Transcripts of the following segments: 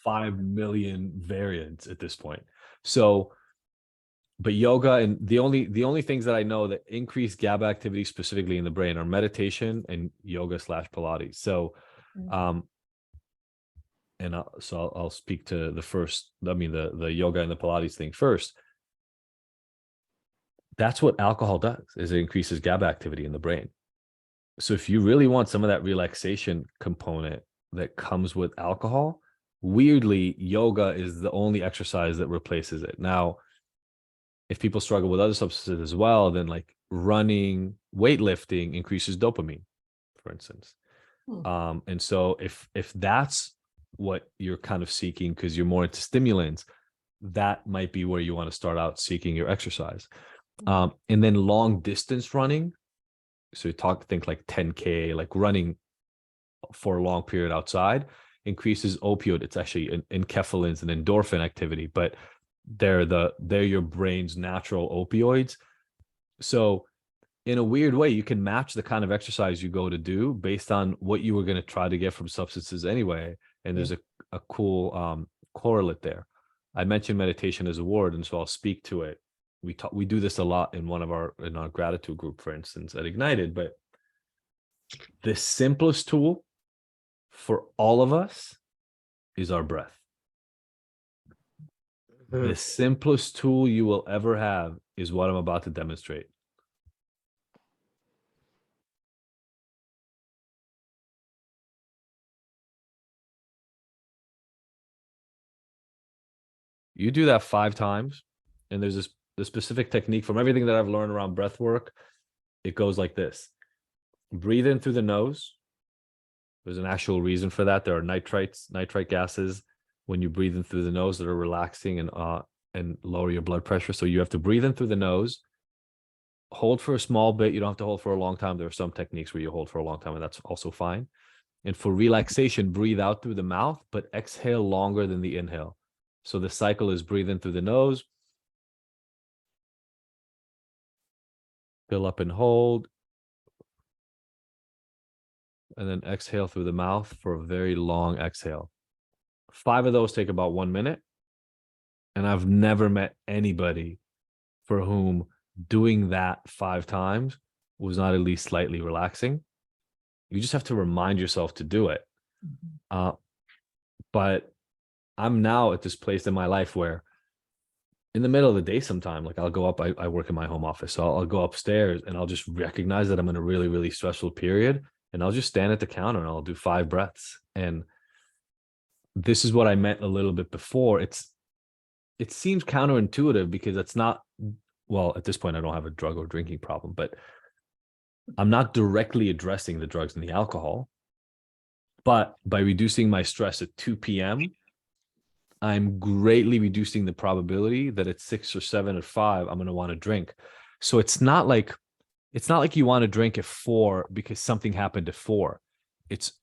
5 million variants at this point. So, but yoga, and the only things that I know that increase GABA activity specifically in the brain are meditation and yoga / Pilates. So, and I'll speak to the first, the yoga and the Pilates thing first. That's what alcohol does, is it increases GABA activity in the brain. So if you really want some of that relaxation component that comes with alcohol, weirdly, yoga is the only exercise that replaces it. Now, if people struggle with other substances as well, then like running, weightlifting increases dopamine, for instance. And so if that's what you're kind of seeking because you're more into stimulants, that might be where you want to start out seeking your exercise. And then long distance running. So you think like 10K, like running for a long period outside, increases opioid. It's actually enkephalins and endorphin activity, but they're your brain's natural opioids. So in a weird way, you can match the kind of exercise you go to do based on what you were going to try to get from substances anyway. And there's a cool correlate there. I mentioned meditation as a word, and so I'll speak to it. We do this a lot in our gratitude group, for instance, at Ignited. But the simplest tool for all of us is our breath. The simplest tool you will ever have is what I'm about to demonstrate. You do that 5 times, and there's the specific technique from everything that I've learned around breath work. It goes like this. Breathe in through the nose. There's an actual reason for that. There are nitrite gases when you breathe in through the nose that are relaxing and lower your blood pressure. So you have to breathe in through the nose, hold for a small bit. You don't have to hold for a long time. There are some techniques where you hold for a long time, and that's also fine. And for relaxation, breathe out through the mouth, but exhale longer than the inhale. So the cycle is breathe in through the nose, fill up and hold, and then exhale through the mouth for a very long exhale. 5 of those take about 1 minute. And I've never met anybody for whom doing that 5 times was not at least slightly relaxing. You just have to remind yourself to do it. But I'm now at this place in my life where in the middle of the day sometime, like I'll go up, I work in my home office. So I'll go upstairs and I'll just recognize that I'm in a really, really stressful period. And I'll just stand at the counter and I'll do 5 breaths. And this is what I meant a little bit before. It seems counterintuitive because it's not, well, at this point, I don't have a drug or drinking problem, but I'm not directly addressing the drugs and the alcohol. But by reducing my stress at 2 p.m., I'm greatly reducing the probability that at 6 or 7 or 5, I'm going to want to drink. So it's not like you want to drink at 4 because something happened at 4.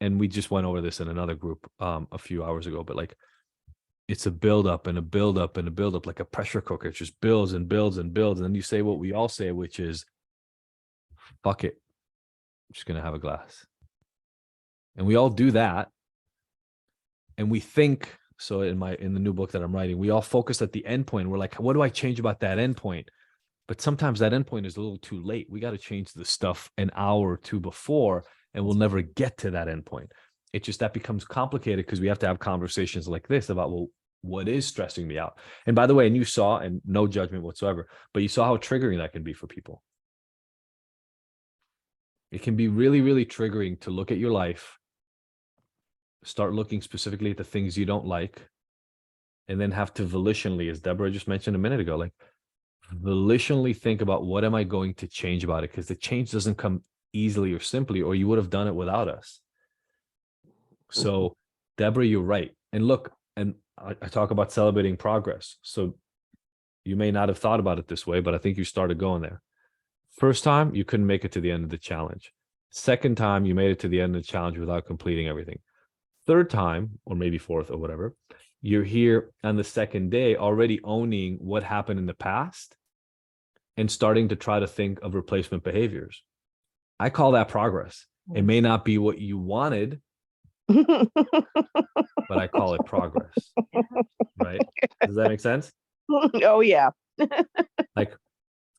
And we just went over this in another group a few hours ago, but like it's a buildup and a buildup and a buildup, like a pressure cooker. It just builds and builds and builds. And then you say what we all say, which is, fuck it, I'm just going to have a glass. And we all do that. And we think, so in the new book that I'm writing, we all focus at the end point. We're like, what do I change about that end point? But sometimes that end point is a little too late. We got to change the stuff an hour or 2 before, and we'll never get to that end point. It just, that becomes complicated because we have to have conversations like this about, well, what is stressing me out? And by the way, and you saw, and no judgment whatsoever, but you saw how triggering that can be for people. It can be really, really triggering to look at your life, start looking specifically at the things you don't like, and then have to volitionally, as Deborah just mentioned a minute ago, like volitionally think about what am I going to change about it? Because the change doesn't come easily or simply, or you would have done it without us. So Deborah, you're right. And look, and I talk about celebrating progress. So you may not have thought about it this way, but I think you started going there. First time, you couldn't make it to the end of the challenge. Second time, you made it to the end of the challenge without completing everything. Third time, or maybe fourth or whatever, you're here on the second day already owning what happened in the past and starting to try to think of replacement behaviors. I call that progress. It may not be what you wanted, but I call it progress. Right? Does that make sense? Oh, yeah. Like,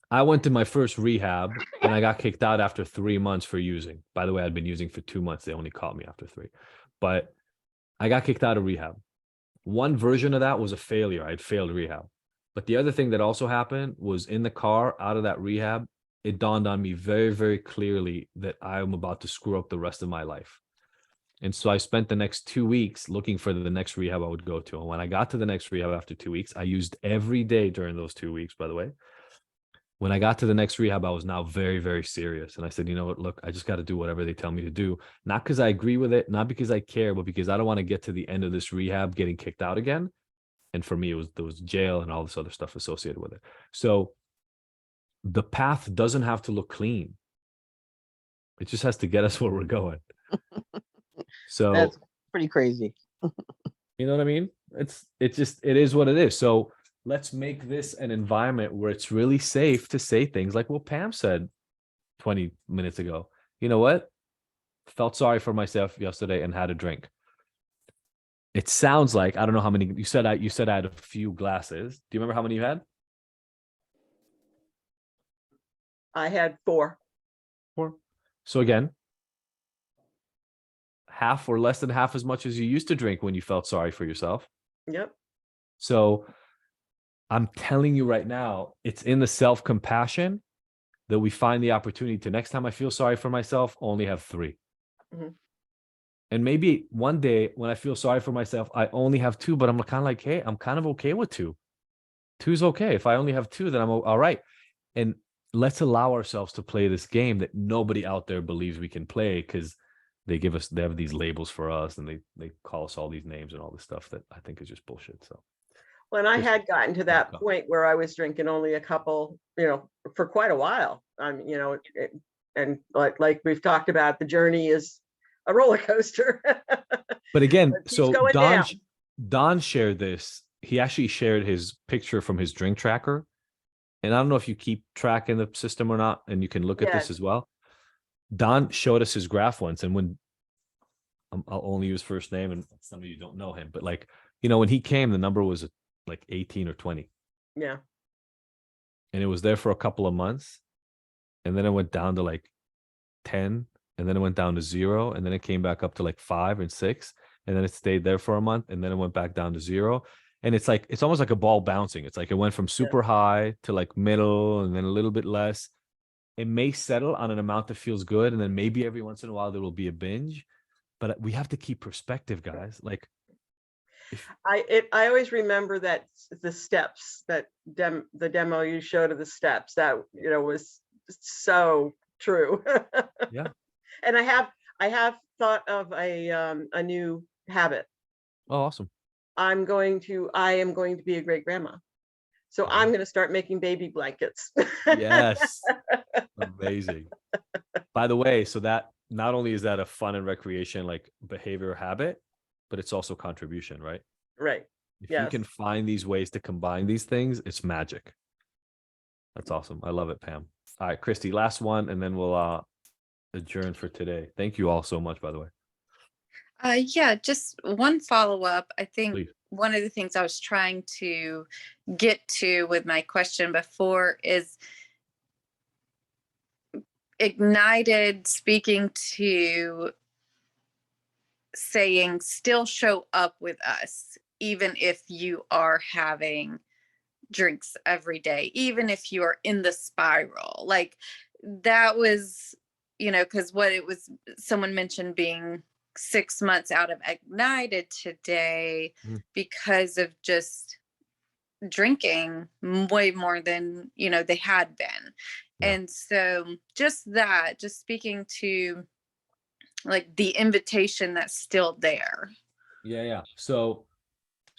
I went to my first rehab and I got kicked out after 3 months for using. By the way, I'd been using for 2 months. They only caught me after 3. But I got kicked out of rehab. One version of that was a failure. I'd failed rehab. But the other thing that also happened was in the car out of that rehab, it dawned on me very, very clearly that I'm about to screw up the rest of my life. And so I spent the next 2 weeks looking for the next rehab I would go to. And when I got to the next rehab after 2 weeks, I used every day during those 2 weeks, by the way. When I got to the next rehab, I was now very, very serious. And I said, you know what, look, I just got to do whatever they tell me to do. Not because I agree with it, not because I care, but because I don't want to get to the end of this rehab getting kicked out again. And for me, there was jail and all this other stuff associated with it. So the path doesn't have to look clean. It just has to get us where we're going. So That's pretty crazy. you know what I mean? It is what it is. So let's make this an environment where it's really safe to say things like what Pam said 20 minutes ago. You know what? Felt sorry for myself yesterday and had a drink. It sounds like, I don't know how many you said I had a few glasses. Do you remember how many you had? I had 4. 4. So again, half or less than half as much as you used to drink when you felt sorry for yourself. Yep. So I'm telling you right now, it's in the self-compassion that we find the opportunity to, next time I feel sorry for myself, only have 3. Mm-hmm. And maybe one day when I feel sorry for myself, I only have 2, but I'm kind of like, hey, I'm kind of okay with 2. 2's okay. If I only have 2, then I'm all right. And let's allow ourselves to play this game that nobody out there believes we can play, because they have these labels for us and they call us all these names and all this stuff that I think is just bullshit. So when I had gotten to that point where I was drinking only a couple, for quite a while, and like we've talked about, the journey is a roller coaster. But again, But so down. Don shared this. He actually shared his picture from his drink tracker. And I don't know if you keep track in the system or not, and you can look at this as well. Don showed us his graph once, and when I'll only use first name, and some of you don't know him, but when he came, the number was like 18 or 20. Yeah. And it was there for a couple of months, and then it went down to like 10, and then it went down to 0, and then it came back up to like 5 and 6, and then it stayed there for a month, and then it went back down to 0. And it's almost like a ball bouncing. It's like it went from super high to like middle and then a little bit less. It may settle on an amount that feels good, and then maybe every once in a while there will be a binge. But we have to keep perspective, guys. Like, I always remember that the steps, that the demo you showed of the steps, that was so true. Yeah. And I have thought of a new habit. Oh, awesome. I am going to be a great grandma. So I'm going to start making baby blankets. Yes. Amazing. By the way, so that not only is that a fun and recreation, like behavior habit, but it's also contribution, right? Right. If you can find these ways to combine these things, it's magic. That's awesome. I love it, Pam. All right, Christy, last one, and then we'll adjourn for today. Thank you all so much, by the way. Yeah, just one follow-up. I think Please. One of the things I was trying to get to with my question before is ignited speaking to saying still show up with us, even if you are having drinks every day, even if you are in the spiral. Like that was, because someone mentioned being 6 months out of Ignited today because of just drinking way more than they had been. And so just speaking to like the invitation that's still there. So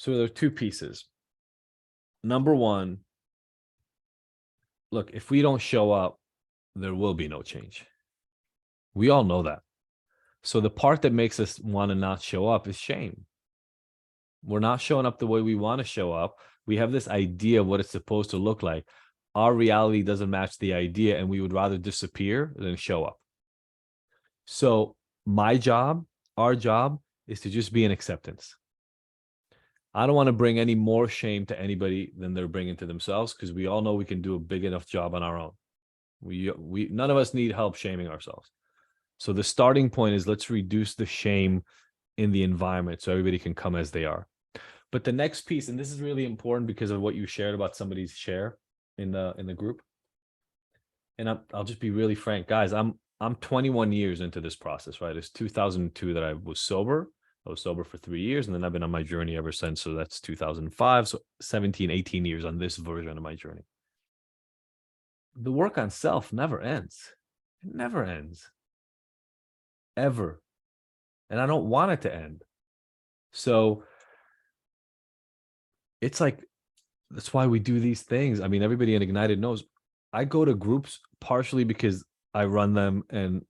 there are 2 pieces. Number one, look, if we don't show up, there will be no change. We all know that. So the part that makes us want to not show up is shame. We're not showing up the way we want to show up. We have this idea of what it's supposed to look like. Our reality doesn't match the idea, and we would rather disappear than show up. So our job is to just be in acceptance. I don't want to bring any more shame to anybody than they're bringing to themselves, because we all know we can do a big enough job on our own. We none of us need help shaming ourselves. So the starting point is, let's reduce the shame in the environment so everybody can come as they are. But the next piece, and this is really important because of what you shared about somebody's share in the group. And I'll just be really frank, guys. I'm 21 years into this process, right? It's 2002 that I was sober. I was sober for 3 years, and then I've been on my journey ever since. So that's 2005. So 17, 18 years on this version of my journey. The work on self never ends. It never ends. Ever. And I don't want it to end. So it's like, that's why we do these things. I mean, everybody in Ignited knows I go to groups partially because I run them and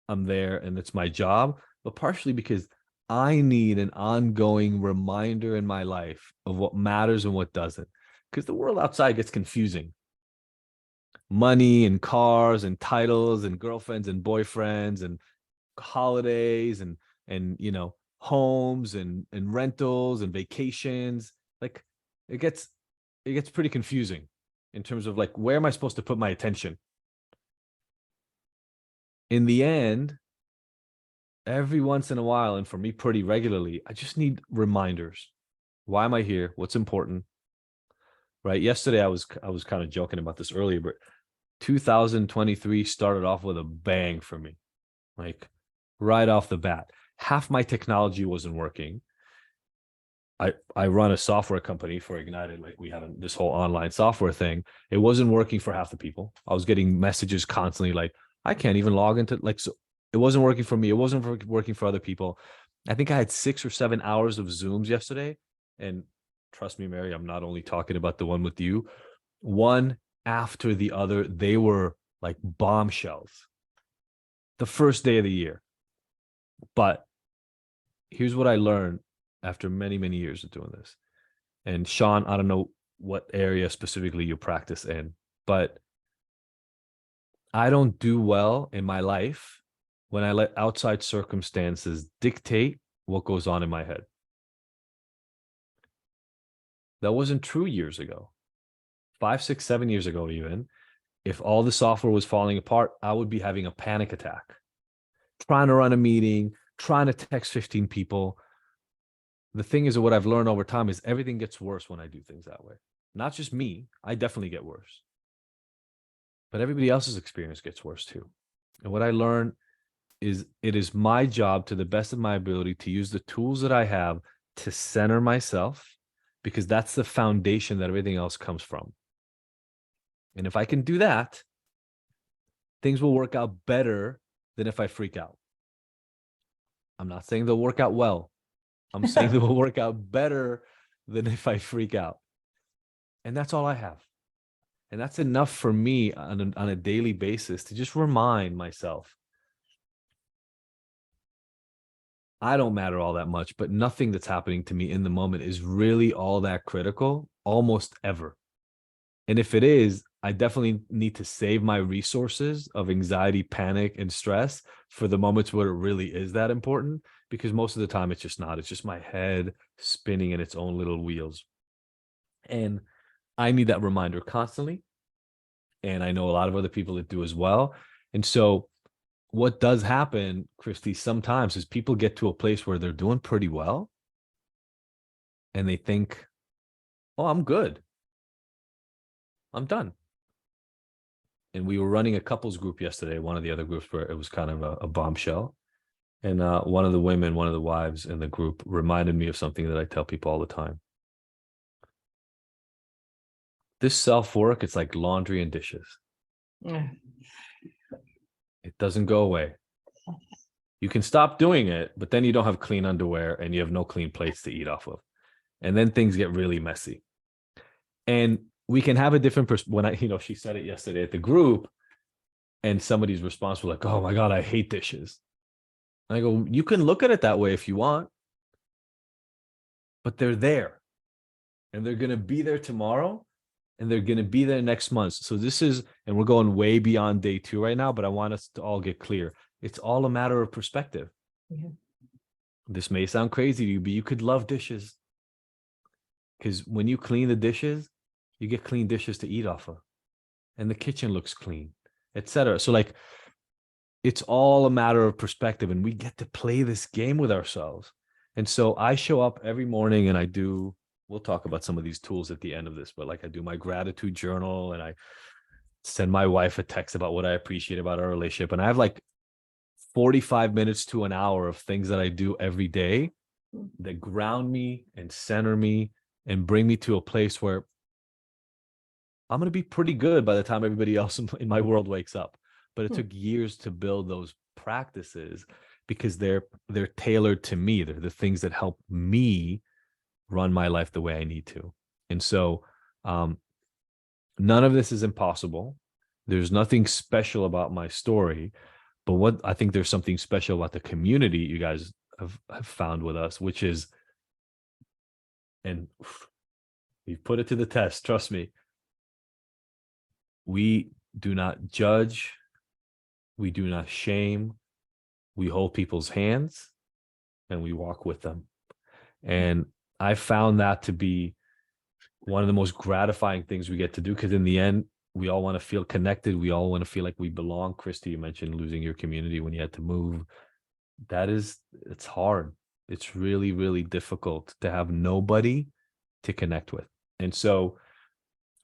I'm there and it's my job, but partially because I need an ongoing reminder in my life of what matters and what doesn't. Because the world outside gets confusing. Money and cars and titles and girlfriends and boyfriends and holidays and you know, homes and rentals and vacations. Like it gets pretty confusing in terms of like, where am I supposed to put my attention? In the end, every once in a while, and for me pretty regularly, I just need reminders. Why am I here? What's important? Right? Yesterday I was kind of joking about this earlier, but 2023 started off with a bang for me. Like right off the bat. Half my technology wasn't working. I run a software company for Ignited. Like we have this whole online software thing. It wasn't working for half the people. I was getting messages constantly like, I can't even log into, like, so it wasn't working for me. It wasn't working for other people. I think I had 6 or 7 hours of Zooms yesterday. And trust me, Mary, I'm not only talking about the one with you. One after the other, they were like bombshells. The first day of the year. But here's what I learned after many, many years of doing this. And Sean, I don't know what area specifically you practice in, but I don't do well in my life when I let outside circumstances dictate what goes on in my head. That wasn't true years ago. 5, 6, 7 years ago even. If all the software was falling apart, I would be having a panic attack. Trying to run a meeting, trying to text 15 people. The thing is, what I've learned over time is everything gets worse when I do things that way. Not just me, I definitely get worse. But everybody else's experience gets worse too. And what I learned is it is my job to the best of my ability to use the tools that I have to center myself, because that's the foundation that everything else comes from. And if I can do that, things will work out better than if I freak out. I'm not saying they'll work out well. I'm saying they will work out better than if I freak out. And that's all I have. And that's enough for me on a daily basis to just remind myself, I don't matter all that much, but nothing that's happening to me in the moment is really all that critical, almost ever. And if it is, I definitely need to save my resources of anxiety, panic, and stress for the moments where it really is that important, because most of the time it's just not. It's just my head spinning in its own little wheels. And I need that reminder constantly. And I know a lot of other people that do as well. And so what does happen, Christy, sometimes is people get to a place where they're doing pretty well. And they think, oh, I'm good. I'm done. And we were running a couples group yesterday, one of the other groups where it was kind of a bombshell. And one of the women, one of the wives in the group reminded me of something that I tell people all the time. This self-work, it's like laundry and dishes. Yeah. It doesn't go away. You can stop doing it, but then you don't have clean underwear and you have no clean plates to eat off of. And then things get really messy. And we can have a different when she said it yesterday at the group, and somebody's response was like, oh my God, I hate dishes. And I go, you can look at it that way if you want, but they're there and they're going to be there tomorrow and they're going to be there next month. So this is, and we're going way beyond day 2 right now, but I want us to all get clear. It's all a matter of perspective. Yeah. This may sound crazy to you, but you could love dishes. Because when you clean the dishes, you get clean dishes to eat off of, and the kitchen looks clean, etc. So like, it's all a matter of perspective, and we get to play this game with ourselves. And so I show up every morning and I do, we'll talk about some of these tools at the end of this, but like I do my gratitude journal and I send my wife a text about what I appreciate about our relationship. And I have like 45 minutes to an hour of things that I do every day that ground me and center me and bring me to a place where I'm going to be pretty good by the time everybody else in my world wakes up. But it took years to build those practices because they're tailored to me. They're the things that help me run my life the way I need to. And so none of this is impossible. There's nothing special about my story, but what I think there's something special about the community you guys have found with us, which is, and we've put it to the test, trust me, we do not judge, we do not shame, we hold people's hands and we walk with them. And I found that to be one of the most gratifying things we get to do, because in the end, we all want to feel connected. We all want to feel like we belong. Christy, you mentioned losing your community when you had to move. It's hard. It's really, really difficult to have nobody to connect with. And so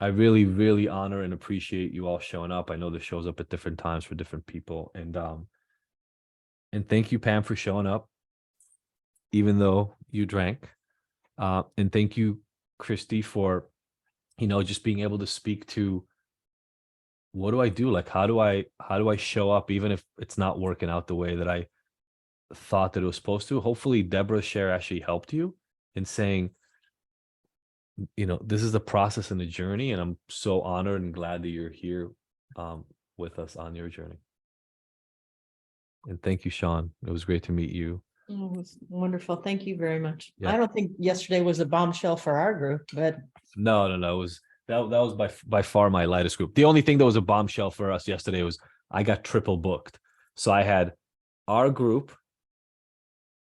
I really, really honor and appreciate you all showing up. I know this shows up at different times for different people. And thank you, Pam, for showing up, even though you drank. And thank you, Christy, for, just being able to speak to, what do I do? Like, how do I show up, even if it's not working out the way that I thought that it was supposed to? Hopefully Deborah's share actually helped you in saying, this is the process and the journey. And I'm so honored and glad that you're here with us on your journey. And thank you, Sean. It was great to meet you. Oh, it was wonderful. Thank you very much. Yeah. I don't think yesterday was a bombshell for our group, but No. It was that was by far my lightest group. The only thing that was a bombshell for us yesterday was I got triple booked. So I had our group.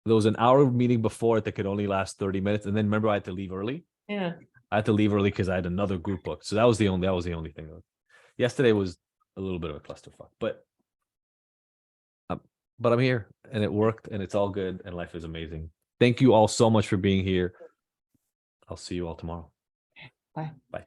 There was an hour meeting before it that could only last 30 minutes. And then remember, I had to leave early. yeah. I had to leave early because I had another group booked. So that was the only thing. Yesterday was a little bit of a clusterfuck, but I'm here and it worked and it's all good and life is amazing. Thank you all so much for being here. I'll see you all tomorrow. Bye. Bye.